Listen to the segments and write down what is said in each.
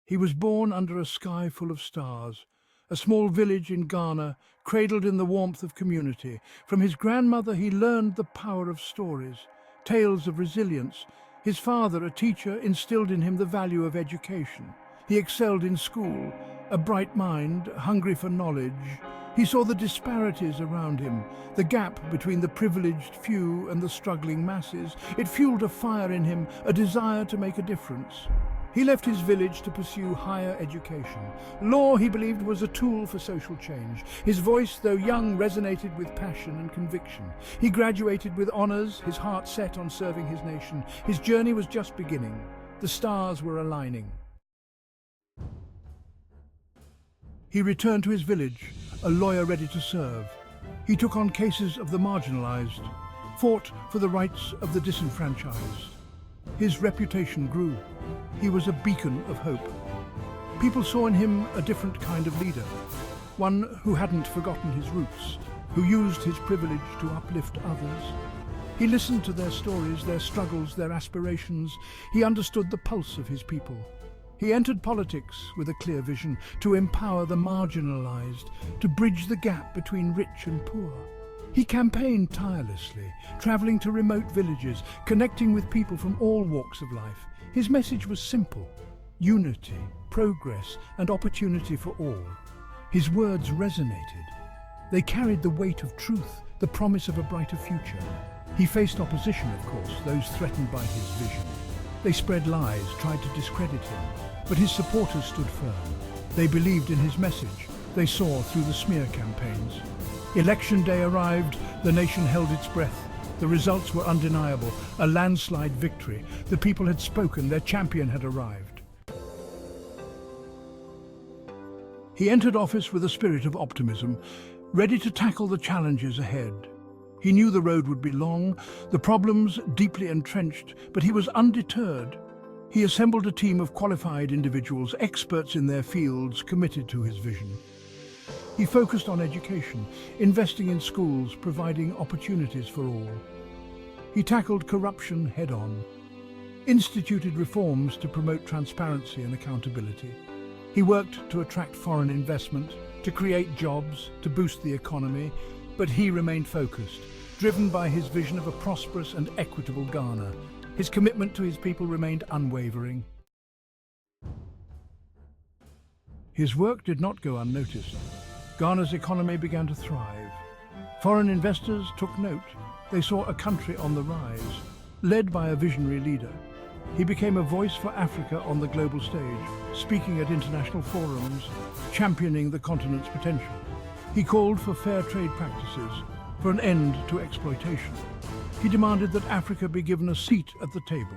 He was born under a sky full of stars, a small village in Ghana, cradled in the warmth of community. From his grandmother he learned the power of stories, tales of resilience. His father, a teacher, instilled in him the value of education. He excelled in school, a bright mind, hungry for knowledge. He saw the disparities around him, the gap between the privileged few and the struggling masses. It fueled a fire in him, a desire to make a difference. He left his village to pursue higher education. Law, he believed, was a tool for social change. His voice, though young, resonated with passion and conviction. He graduated with honors, his heart set on serving his nation. His journey was just beginning. The stars were aligning. He returned to his village, a lawyer ready to serve. He took on cases of the marginalized, fought for the rights of the disenfranchised. His reputation grew. He was a beacon of hope. People saw in him a different kind of leader, one who hadn't forgotten his roots, who used his privilege to uplift others. He listened to their stories, their struggles, their aspirations. He understood the pulse of his people. He entered politics with a clear vision to empower the marginalized, to bridge the gap between rich and poor. He campaigned tirelessly, traveling to remote villages, connecting with people from all walks of life. His message was simple: unity, progress, and opportunity for all. His words resonated. They carried the weight of truth, the promise of a brighter future. He faced opposition, of course, those threatened by his vision. They spread lies, tried to discredit him, but his supporters stood firm. They believed in his message. They saw through the smear campaigns. Election day arrived, the nation held its breath. The results were undeniable, a landslide victory. The people had spoken, their champion had arrived. He entered office with a spirit of optimism, ready to tackle the challenges ahead. He knew the road would be long, the problems deeply entrenched, but he was undeterred. He assembled a team of qualified individuals, experts in their fields, committed to his vision. He focused on education, investing in schools, providing opportunities for all. He tackled corruption head-on, instituted reforms to promote transparency and accountability. He worked to attract foreign investment, to create jobs, to boost the economy, but he remained focused, driven by his vision of a prosperous and equitable Ghana. His commitment to his people remained unwavering. His work did not go unnoticed. Ghana's economy began to thrive. Foreign investors took note. They saw a country on the rise, led by a visionary leader. He became a voice for Africa on the global stage, speaking at international forums, championing the continent's potential. He called for fair trade practices, for an end to exploitation. He demanded that Africa be given a seat at the table.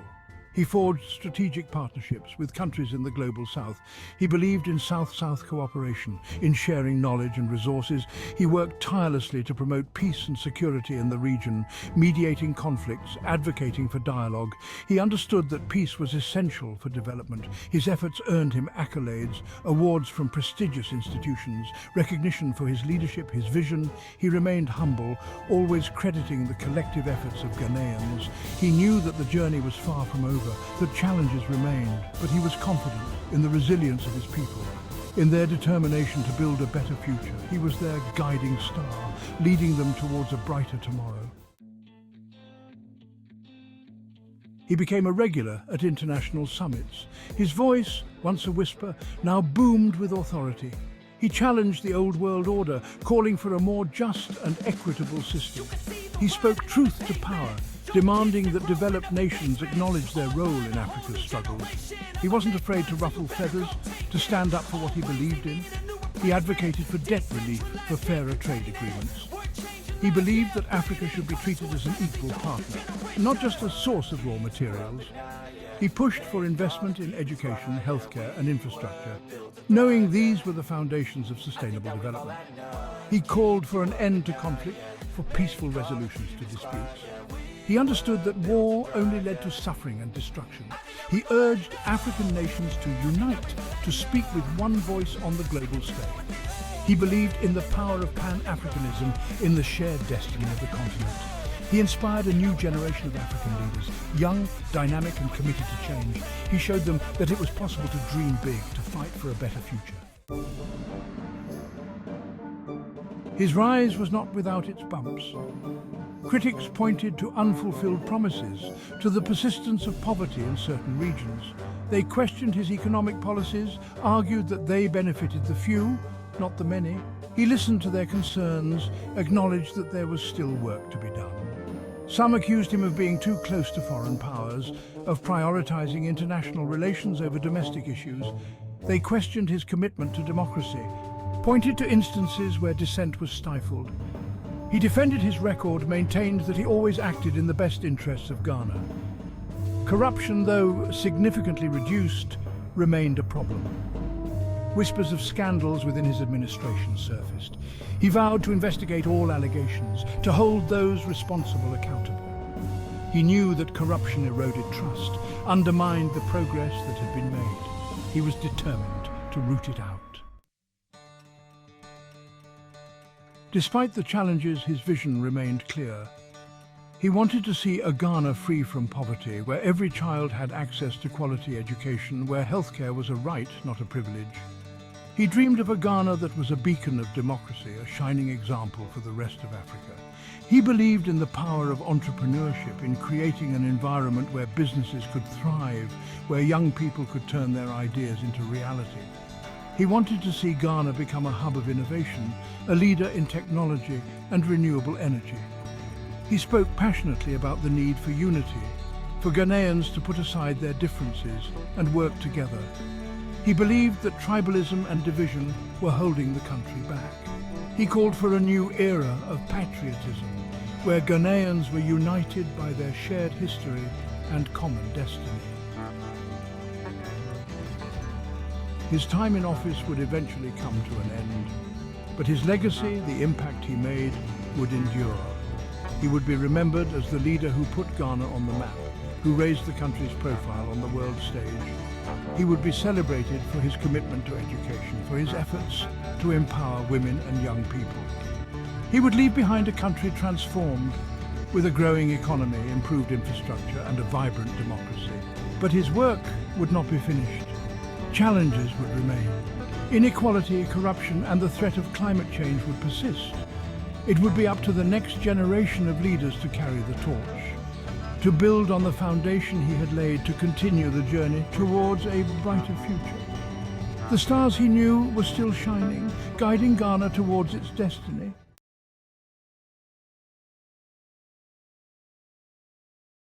He forged strategic partnerships with countries in the global south. He believed in South-South cooperation, in sharing knowledge and resources. He worked tirelessly to promote peace and security in the region, mediating conflicts, advocating for dialogue. He understood that peace was essential for development. His efforts earned him accolades, awards from prestigious institutions, recognition for his leadership, his vision. He remained humble, always crediting the collective efforts of Ghanaians. He knew that the journey was far from over, that challenges remained, but he was confident in the resilience of his people, in their determination to build a better future. He was their guiding star, leading them towards a brighter tomorrow. He became a regular at international summits. His voice, once a whisper, now boomed with authority. He challenged the old world order, calling for a more just and equitable system. He spoke truth to power, demanding that developed nations acknowledge their role in Africa's struggles. He wasn't afraid to ruffle feathers, to stand up for what he believed in. He advocated for debt relief, for fairer trade agreements. He believed that Africa should be treated as an equal partner, not just a source of raw materials. He pushed for investment in education, healthcare, and infrastructure, knowing these were the foundations of sustainable development. He called for an end to conflict, for peaceful resolutions to disputes. He understood that war only led to suffering and destruction. He urged African nations to unite, to speak with one voice on the global stage. He believed in the power of Pan-Africanism, in the shared destiny of the continent. He inspired a new generation of African leaders, young, dynamic and committed to change. He showed them that it was possible to dream big, to fight for a better future. His rise was not without its bumps. Critics pointed to unfulfilled promises, to the persistence of poverty in certain regions. They questioned his economic policies, argued that they benefited the few, not the many. He listened to their concerns, acknowledged that there was still work to be done. Some accused him of being too close to foreign powers, of prioritizing international relations over domestic issues. They questioned his commitment to democracy, pointed to instances where dissent was stifled. He defended his record, maintained that he always acted in the best interests of Ghana. Corruption, though significantly reduced, remained a problem. Whispers of scandals within his administration surfaced. He vowed to investigate all allegations, to hold those responsible accountable. He knew that corruption eroded trust, undermined the progress that had been made. He was determined to root it out. Despite the challenges, his vision remained clear. He wanted to see a Ghana free from poverty, where every child had access to quality education, where healthcare was a right, not a privilege. He dreamed of a Ghana that was a beacon of democracy, a shining example for the rest of Africa. He believed in the power of entrepreneurship, in creating an environment where businesses could thrive, where young people could turn their ideas into reality. He wanted to see Ghana become a hub of innovation, a leader in technology and renewable energy. He spoke passionately about the need for unity, for Ghanaians to put aside their differences and work together. He believed that tribalism and division were holding the country back. He called for a new era of patriotism, where Ghanaians were united by their shared history and common destiny. His time in office would eventually come to an end, but his legacy, the impact he made, would endure. He would be remembered as the leader who put Ghana on the map, who raised the country's profile on the world stage. He would be celebrated for his commitment to education, for his efforts to empower women and young people. He would leave behind a country transformed, with a growing economy, improved infrastructure and a vibrant democracy. But his work would not be finished. Challenges would remain. Inequality, corruption and the threat of climate change would persist. It would be up to the next generation of leaders to carry the torch, to build on the foundation he had laid, to continue the journey towards a brighter future. The stars he knew were still shining, guiding Ghana towards its destiny.